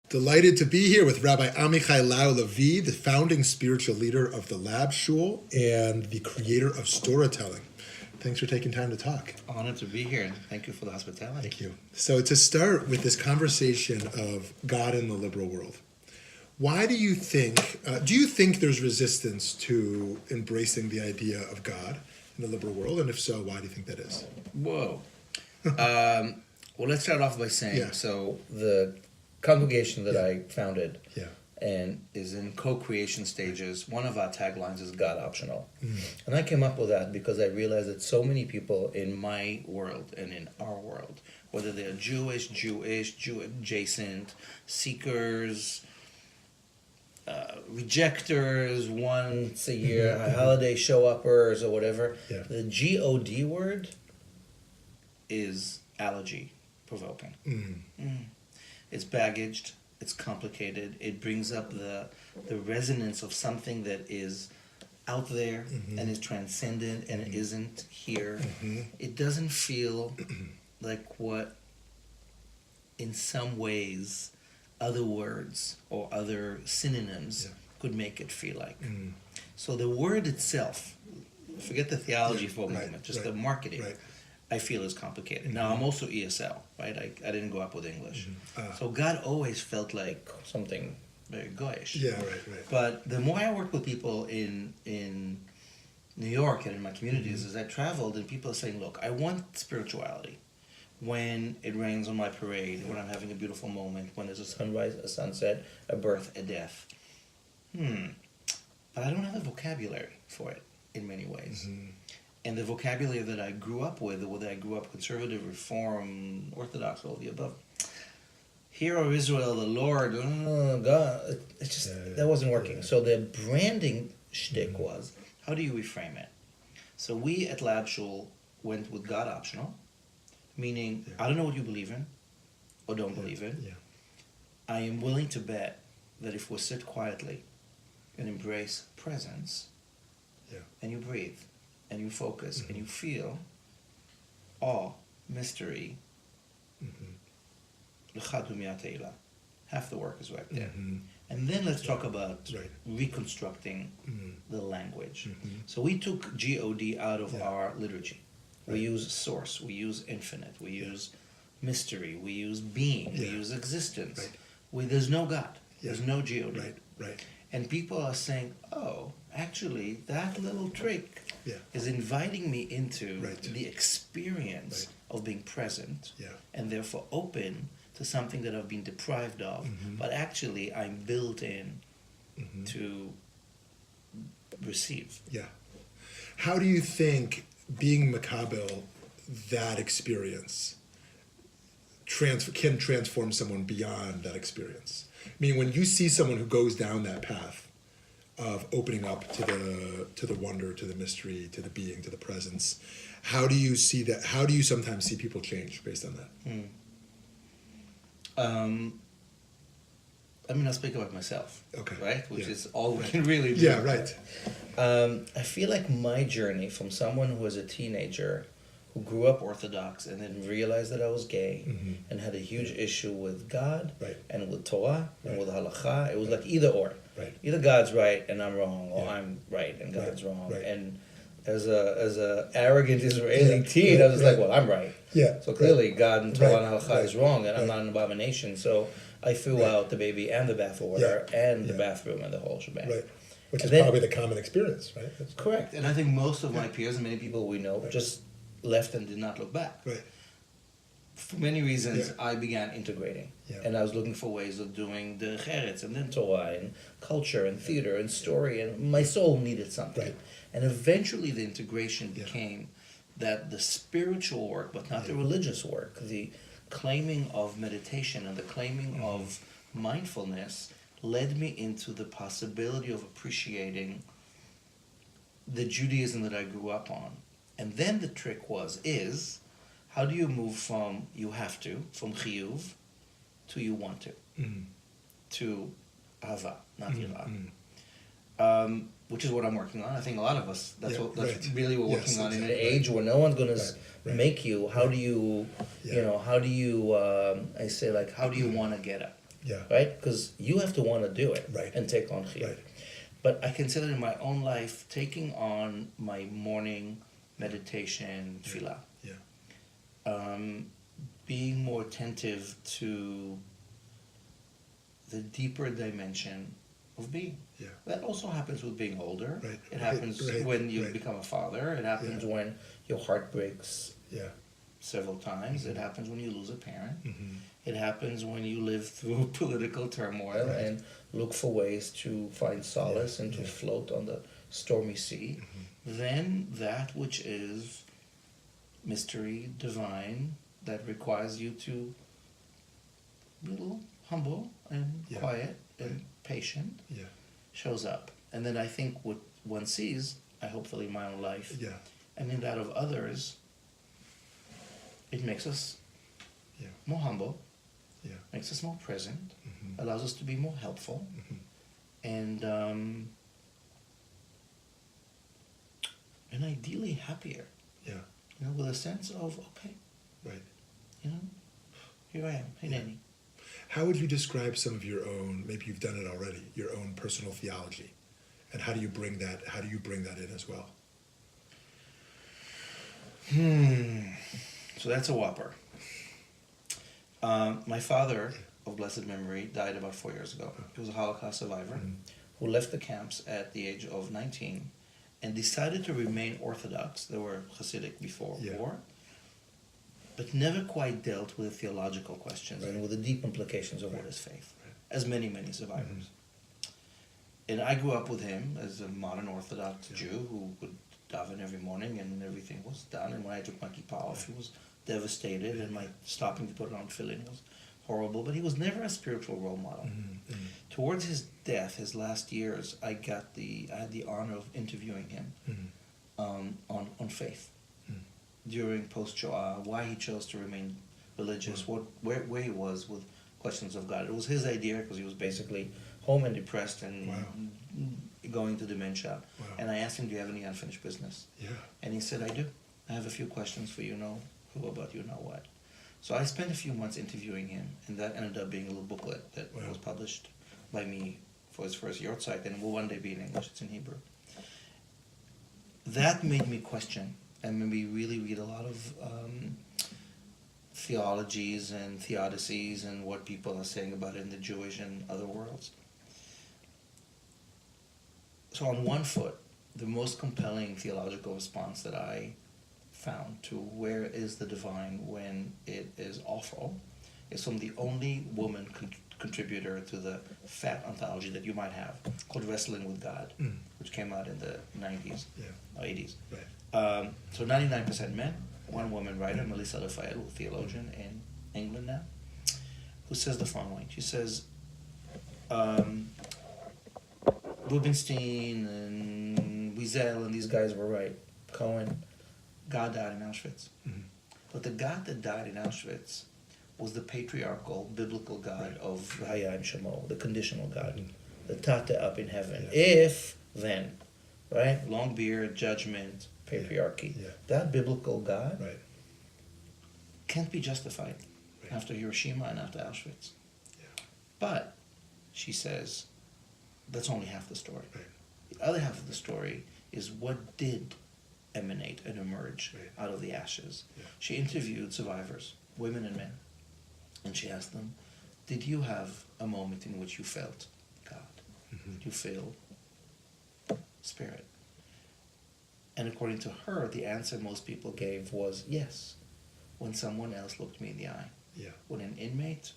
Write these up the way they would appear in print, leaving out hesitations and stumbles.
Delighted to be here with Rabbi Amichai Lau-Lavie, the founding spiritual leader of the Lab Shul and the creator of storytelling. Thanks for taking time to talk. Honored to be here. Thank you for the hospitality. Thank you. So to start with this conversation of God in the liberal world, why do you think there's resistance to embracing the idea of God in the liberal world? And if so, why do you think that is? Whoa. Well, let's start off by saying, so the congregation that I founded and is in co-creation stages, one of our taglines is God optional. And I came up with that because I realized that so many people in my world and in our world, whether they're Jewish, Jew adjacent, seekers, rejectors, once a year, holiday show-uppers or whatever, the G-O-D word is allergy provoking. It's baggaged, it's complicated, it brings up the resonance of something that is out there and is transcendent and it isn't here. It doesn't feel like what in some ways other words or other synonyms could make it feel like. So the word itself, forget the theology for a moment, just the marketing. I feel is complicated. Now, I'm also ESL, right? I didn't grow up with English. So God always felt like something very goyish. But the more I work with people in New York and in my communities, as I traveled, and people are saying, look, I want spirituality. When it rains on my parade, when I'm having a beautiful moment, when there's a sunrise, a sunset, a birth, a death. But I don't have a vocabulary for it in many ways. And the vocabulary that I grew up with, whether I grew up conservative, reform, orthodox, all the above. Hear, O Israel, the Lord, God, it's just, that wasn't working. So the branding shtick was, how do you reframe it? So we at Lab Shul went with God optional, meaning, I don't know what you believe in, or don't believe in. I am willing to bet that if we sit quietly and embrace presence, and you breathe, and you focus, and you feel awe, mystery, half the work is right there. And then let's talk about reconstructing the language. So we took G-O-D out of our liturgy. We use source, we use infinite, we use mystery, we use being, we use existence. There's no God, there's no G-O-D. And people are saying, oh, actually, that little trick is inviting me into the experience of being present and therefore open to something that I've been deprived of, but actually I'm built in to receive. How do you think being Makabel, that experience, can transform someone beyond that experience? I mean, when you see someone who goes down that path of opening up to the wonder, to the mystery, to the being, to the presence, how do you see that? How do you sometimes see people change based on that? I mean, I'll speak about myself, right? Which is all we right. can really do. Yeah, right. I feel like my journey from someone who was a teenager who grew up Orthodox and then realized that I was gay and had a huge issue with God and with Torah and with halakha. It was like either or. Either God's right and I'm wrong, or I'm right and God's wrong. And as a arrogant Israeli teen, I was like, well, I'm right. So clearly God and Torah and halakha is wrong, and I'm not an abomination. So I threw out the baby and the bathwater and the bathroom and the whole shebang. Which is probably the common experience, right? That's correct. And I think most of my peers and many people we know just left and did not look back. For many reasons, I began integrating. And I was looking for ways of doing the Eretz and then Torah and culture and theater and story, and my soul needed something. And eventually the integration became that the spiritual work, but not the religious work, the claiming of meditation and the claiming of mindfulness led me into the possibility of appreciating the Judaism that I grew up on. And then the trick is, how do you move from you have to, from chiyuv, to you want to, to ahava, not yirah, which is what I'm working on. I think a lot of us, that's really what we're working on in an age where no one's going to make you. How do you, how do you, I say, like, how do you want to get up? Yeah. Right? Because you have to want to do it. Right. And take on chiyuv. Right. But I consider in my own life taking on my morning meditation, tefillah. Yeah. Being more attentive to the deeper dimension of being. Yeah. That also happens with being older. Right. It happens Right. when you Right. become a father. It happens Yeah. when your heart breaks Yeah. several times. It happens when you lose a parent. Mm-hmm. It happens when you live through political turmoil Right. and look for ways to find solace and to Yeah. float on the stormy sea. Then that which is mystery, divine, that requires you to be a little humble and Yeah. quiet and patient Yeah. shows up. And then I think what one sees, I hopefully in my own life, Yeah. and in that of others, it makes us Yeah. more humble, Yeah. makes us more present, Mm-hmm. allows us to be more helpful, and ideally happier. Yeah. With a sense of, okay, Right. here I am, hey Nanny. How would you describe some of your own, maybe you've done it already, your own personal theology? And how do you bring that in as well? So that's a whopper. My father, of blessed memory, died about 4 years ago. He was a Holocaust survivor who left the camps at the age of 19 and decided to remain Orthodox. They were Hasidic before Yeah. war, but never quite dealt with the theological questions and with the deep implications of what is faith, as many survivors. And I grew up with him as a modern Orthodox Jew who would daven every morning and everything was done. And when I took my kippah off, he was devastated, and my stopping to put on tefillin was horrible. But he was never a spiritual role model. Towards his death, his last years, I had the honor of interviewing him on faith during post-Shoah, why he chose to remain religious, where he was with questions of God. It was his idea because he was basically home and depressed and going to dementia. Wow. And I asked him, do you have any unfinished business? Yeah. And he said, I do. I have a few questions for you know who about you know what. So I spent a few months interviewing him, and that ended up being a little booklet that was published by me for his first Yortzeit, and it will one day be in English. It's in Hebrew. That made me question and made me really read a lot of theologies and theodicies and what people are saying about it in the Jewish and other worlds. So on one foot, the most compelling theological response that I found to where is the divine when it is awful is from the only woman contributor to the fat anthology that you might have, called Wrestling with God, which came out in the 90s or 80s. Right. So 99% men, one woman writer, Melissa Lafayette, a theologian in England now, who says the following. She says, Rubinstein and Wiesel and these guys were right. Cohen, God died in Auschwitz. But the God that died in Auschwitz was the patriarchal, biblical God of Hayam Shemo, the conditional God, the Tata up in heaven. If, then, right? Long beard, judgment, patriarchy. That biblical God can't be justified after Hiroshima and after Auschwitz. But, she says, that's only half the story. The other half of the story is what did emanate and emerge out of the ashes. She interviewed survivors, women and men, and she asked them, did you have a moment in which you felt God? Did you feel Spirit? And according to her, the answer most people gave was yes, when someone else looked me in the eye. When an inmate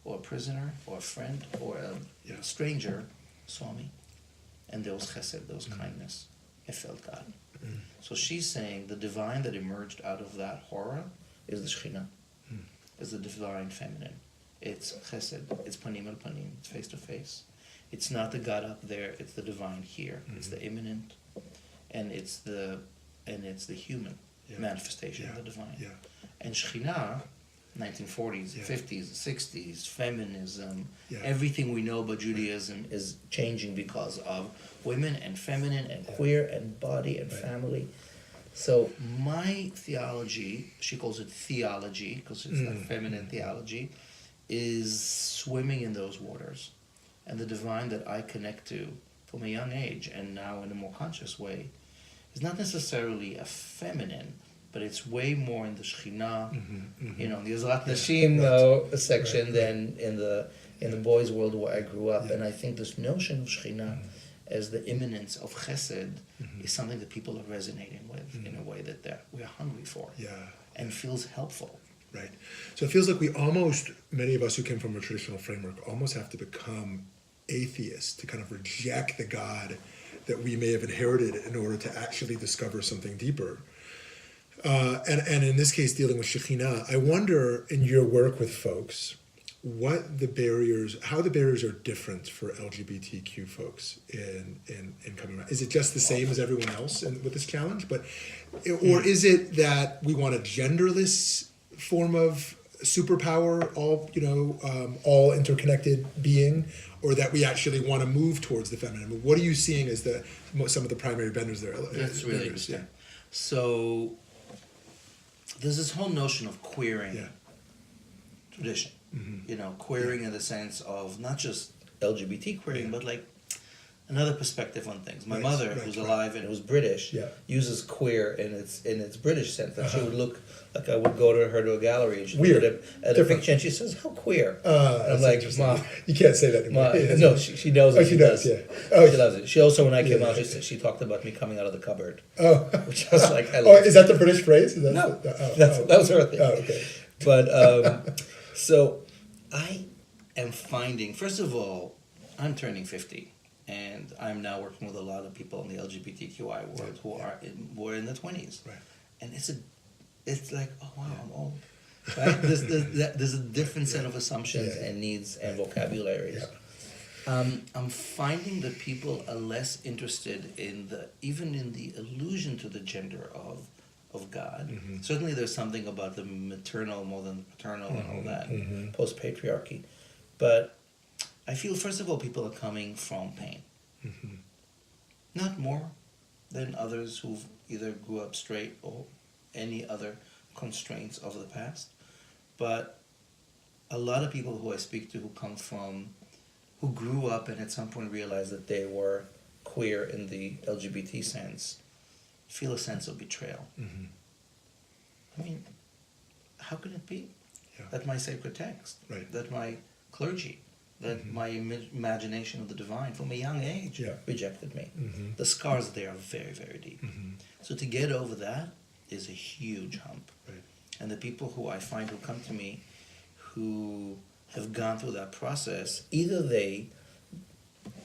or a prisoner or a friend or a stranger saw me, and there was chesed, there was kindness, I felt God. So she's saying the divine that emerged out of that horror is the Shekhinah, is the divine feminine. It's chesed, it's panim el panim, it's face to face. It's not the God up there, it's the divine here. It's the immanent, and it's the human manifestation of the divine. And Shekhinah, 1940s, 50s, 60s, feminism, everything we know about Judaism is changing because of women and feminine and queer and body and family. So my theology, she calls it theology because it's not feminine theology, is swimming in those waters. And the divine that I connect to from a young age and now in a more conscious way is not necessarily a feminine, but it's way more in the Shekhinah, you know, in the Ezrat Nashim section than in the boys' world where I grew up. And I think this notion of Shekhinah as the imminence of Chesed is something that people are resonating with in a way that we're hungry for and feels helpful. Right. So it feels like we almost, many of us who came from a traditional framework, almost have to become atheists to kind of reject the God that we may have inherited in order to actually discover something deeper. And in this case, dealing with Shekhinah, I wonder in your work with folks, what the barriers, how the barriers are different for LGBTQ folks in coming around. Is it just the same as everyone else with this challenge? Or is it that we want a genderless form of superpower, all interconnected being, or that we actually want to move towards the feminine? What are you seeing as some of the primary benders there? That's really interesting. So there's this whole notion of queering tradition. Queering in the sense of not just LGBT queering, but like another perspective on things. My mother, who's alive and who's British, uses queer in its British sense. That she would look like I would go to her to a gallery and she'd look at a picture and she says, "How queer?" And I'm like, "Ma, you can't say that anymore." No, she knows it. She does. Yeah. She loves it. She also, when I came out, she talked about me coming out of the cupboard. Oh, which I was like, I is that the British phrase? No, that was her thing. Oh, okay. But so I am finding, first of all, I'm turning 50, and I'm now working with a lot of people in the LGBTQI world who are in the 20s, and it's like, oh wow, I'm old. Right? There's a different set of assumptions and needs and vocabularies. I'm finding that people are less interested even in the allusion to the gender of God. Certainly there's something about the maternal more than the paternal and all that, post-patriarchy. But I feel, first of all, people are coming from pain. Not more than others who've either grew up straight or any other constraints of the past. But a lot of people who I speak to who grew up and at some point realized that they were queer in the LGBT sense, feel a sense of betrayal. I mean, how can it be that my sacred text, that my clergy, that my imagination of the divine from a young age rejected me? The scars there are very, very deep. So to get over that is a huge hump. And the people who I find who come to me who have gone through that process, either they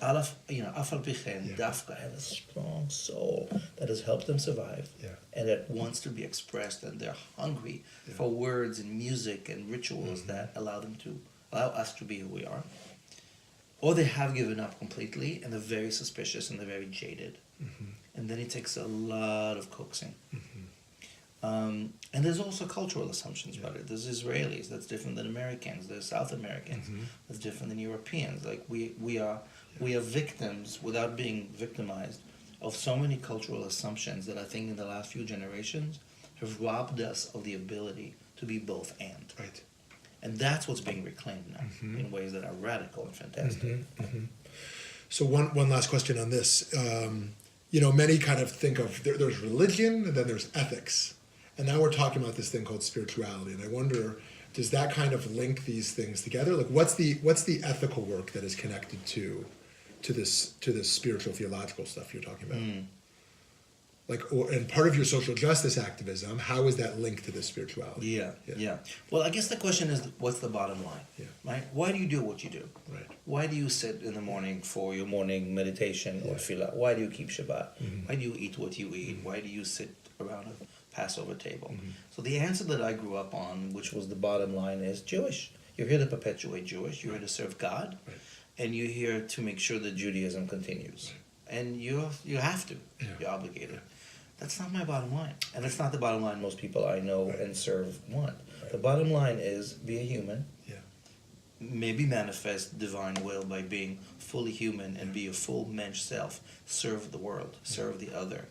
Afal Pichen, Dafka, have a strong soul that has helped them survive and that wants to be expressed, and they're hungry for words and music and rituals that allow us to be who we are. Or they have given up completely and they're very suspicious and they're very jaded. And then it takes a lot of coaxing. And there's also cultural assumptions about it. There's Israelis, that's different than Americans. There's South Americans, that's different than Europeans. Like we are victims, without being victimized, of so many cultural assumptions that I think in the last few generations have robbed us of the ability to be both and. And that's what's being reclaimed now in ways that are radical and fantastic. So one last question on this. Many kind of think of, there's religion and then there's ethics. And now we're talking about this thing called spirituality. And I wonder, does that kind of link these things together? Like what's the ethical work that is connected to this spiritual theological stuff you're talking about? And part of your social justice activism, how is that linked to this spirituality? Yeah. Well, I guess the question is, what's the bottom line? Right? Why do you do what you do? Why do you sit in the morning for your morning meditation or tefillah? Why do you keep Shabbat? Why do you eat what you eat? Why do you sit around a Passover table? So the answer that I grew up on, which was the bottom line, is Jewish. You're here to perpetuate Jewish. You're here to serve God. And you're here to make sure that Judaism continues. And you have to. You're obligated. That's not my bottom line. And that's not the bottom line most people I know and serve want. The bottom line is be a human. Maybe manifest divine will by being fully human and be a full mensch self. Serve the world. Serve the other.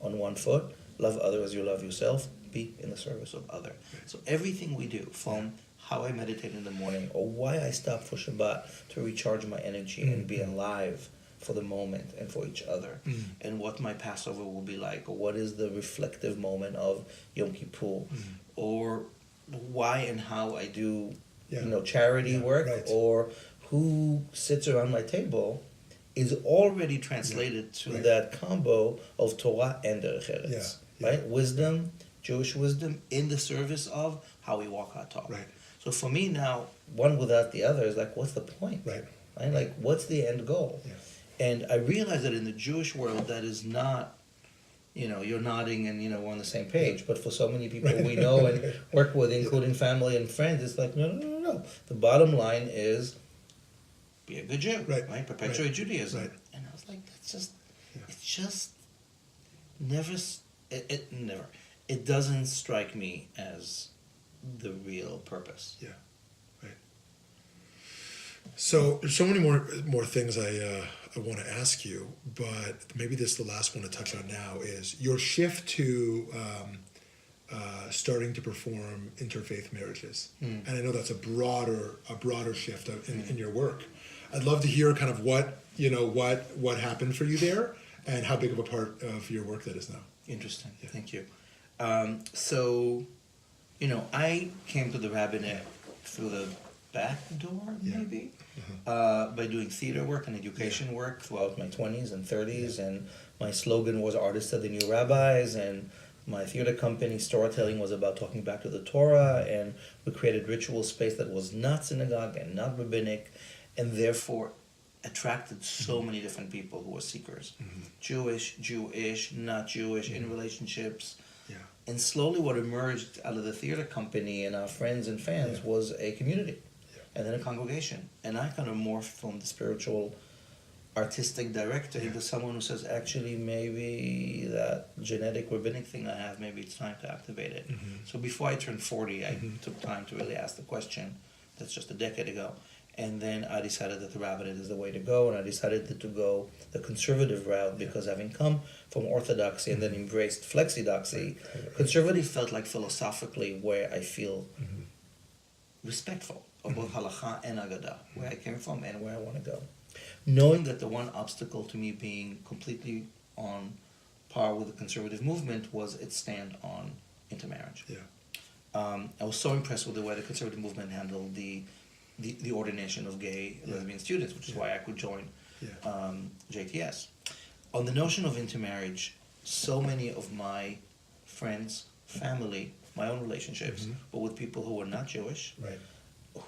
On one foot. Love other as you love yourself. Be in the service of other. So everything we do, from how I meditate in the morning, or why I stop for Shabbat to recharge my energy and be alive for the moment and for each other, and what my Passover will be like, or what is the reflective moment of Yom Kippur, or why and how I do, charity work, or who sits around my table, is already translated to that combo of Torah and Derech Eretz, right? Wisdom, Jewish wisdom, in the service of how we walk our talk. Right. So for me now, one without the other is like, what's the point? Right. Like, what's the end goal? Yeah. And I realize that in the Jewish world, that is not, you're nodding and, we're on the same page. But for so many people we know and work with, including family and friends, it's like, no. The bottom line is, be a good Jew, right? Perpetuate Judaism. Right. And I was like, it's just never, never. It doesn't strike me as the real purpose. Yeah, right. So there's so many more things I want to ask you, but maybe this is the last one to touch on now is your shift to starting to perform interfaith marriages, and I know that's a broader shift in your work. I'd love to hear kind of what happened for you there, and how big of a part of your work that is now. Interesting. Yeah. Thank you. So, I came to the rabbinate through the back door, maybe, by doing theater work and education work throughout my 20s and 30s, and my slogan was "Artists are the new rabbis," and my theater company, Storytelling, was about talking back to the Torah, and we created ritual space that was not synagogue and not rabbinic, and therefore attracted so many different people who were seekers. Jewish, not Jewish, in relationships. Yeah. And slowly what emerged out of the theater company and our friends and fans was a community, and then a congregation. And I kind of morphed from the spiritual, artistic director into someone who says, actually, maybe that genetic rabbinic thing I have, maybe it's time to activate it. So before I turned 40, I took time to really ask the question. That's just a decade ago. And then I decided that the rabbinate is the way to go, and I decided to go the conservative route, because having come from orthodoxy and then embraced flexidoxy, conservative felt like philosophically where I feel respectful of both halacha and agadah, where I came from and where I want to go. Knowing that the one obstacle to me being completely on par with the conservative movement was its stand on intermarriage. I was so impressed with the way the conservative movement handled the ordination of gay lesbian students, which is why I could join JTS. On the notion of intermarriage, so many of my friends, family, my own relationships, but with people who were not Jewish,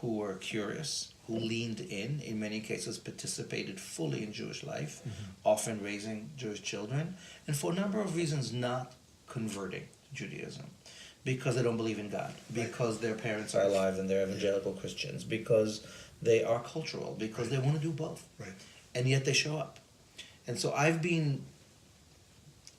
who were curious, who leaned in many cases participated fully in Jewish life, often raising Jewish children, and for a number of reasons not converting to Judaism. Because they don't believe in God, because their parents are alive and they're evangelical Christians, because they are cultural, because they want to do both. And yet they show up. And so I've been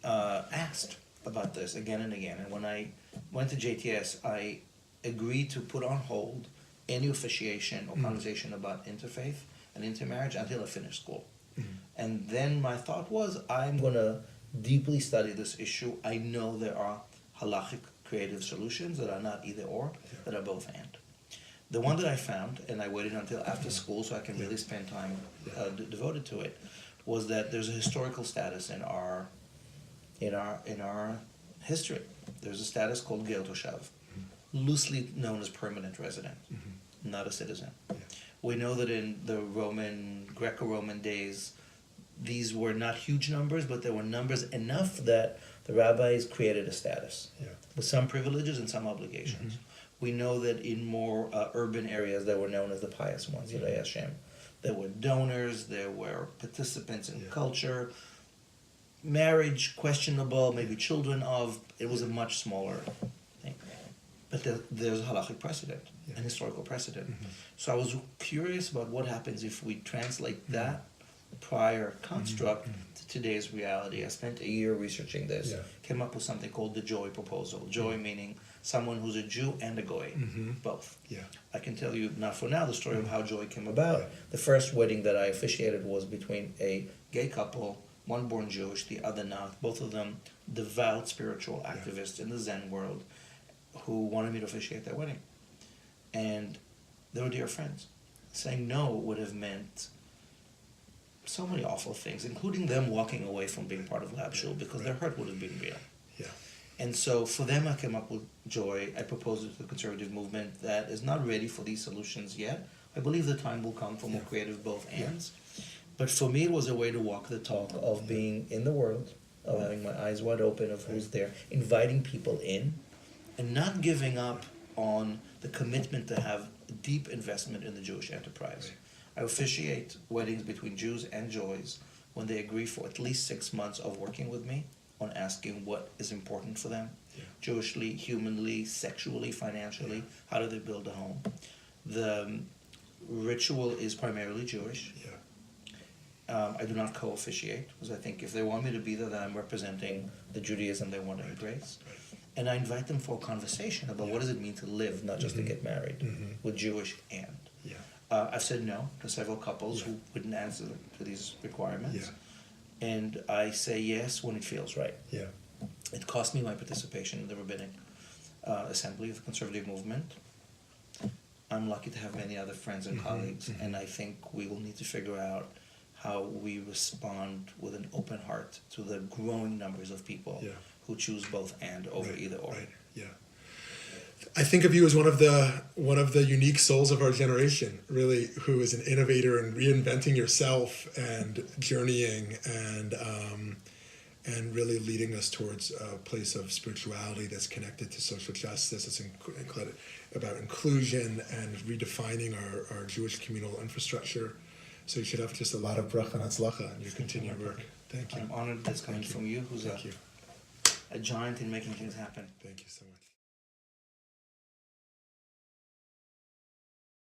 asked about this again and again. And when I went to JTS, I agreed to put on hold any officiation or conversation about interfaith and intermarriage until I finished school. And then my thought was, I'm going to deeply study this issue. I know there are halachic creative solutions that are not either or, that are both and. The one that I found, and I waited until after school so I can really spend time devoted to it, was that there's a historical status in our history. There's a status called Ger Toshav, loosely known as permanent resident, not a citizen. We know that in the Greco-Roman days, these were not huge numbers, but there were numbers enough that the rabbis created a status with some privileges and some obligations. We know that in more urban areas, they were known as the pious ones, Yirei Hashem. There were donors, there were participants in culture, marriage questionable, maybe children of, it was a much smaller thing. But there's a halachic precedent, an historical precedent. So I was curious about what happens if we translate that prior construct to today's reality. I spent a year researching this, came up with something called the Joy proposal. Joy meaning someone who's a Jew and a Goy, both. I can tell you, not for now, the story of how Joy came about. The first wedding that I officiated was between a gay couple, one born Jewish, the other not, both of them devout spiritual activists in the Zen world, who wanted me to officiate their wedding. And they were dear friends. Saying no would have meant so many awful things, including them walking away from being part of Lab Shul because their hurt would have been real. Yeah. And so for them, I came up with joy. I proposed it to the conservative movement that is not ready for these solutions yet. I believe the time will come for more creative both ends. But for me, it was a way to walk the talk of being in the world, of having my eyes wide open of who's there, inviting people in, and not giving up on the commitment to have deep investment in the Jewish enterprise. I officiate weddings between Jews and Joys when they agree for at least 6 months of working with me on asking what is important for them, Jewishly, humanly, sexually, financially. How do they build a home? The ritual is primarily Jewish. I do not co-officiate because I think if they want me to be there, then I'm representing the Judaism they want to embrace. And I invite them for a conversation about what does it mean to live, not just to get married, with Jewish and. I've said no to several couples who wouldn't answer to these requirements. And I say yes when it feels right. It cost me my participation in the rabbinic assembly of the conservative movement. I'm lucky to have many other friends and colleagues, and I think we will need to figure out how we respond with an open heart to the growing numbers of people who choose both and over either or. I think of you as one of the unique souls of our generation, really, who is an innovator and reinventing yourself and journeying and really leading us towards a place of spirituality that's connected to social justice. It's about inclusion and redefining our Jewish communal infrastructure. So you should have just a lot of bracha and hatzlacha in your continued work. Thank you. I'm honored that's coming from you, who's a giant in making things happen. Thank you so much.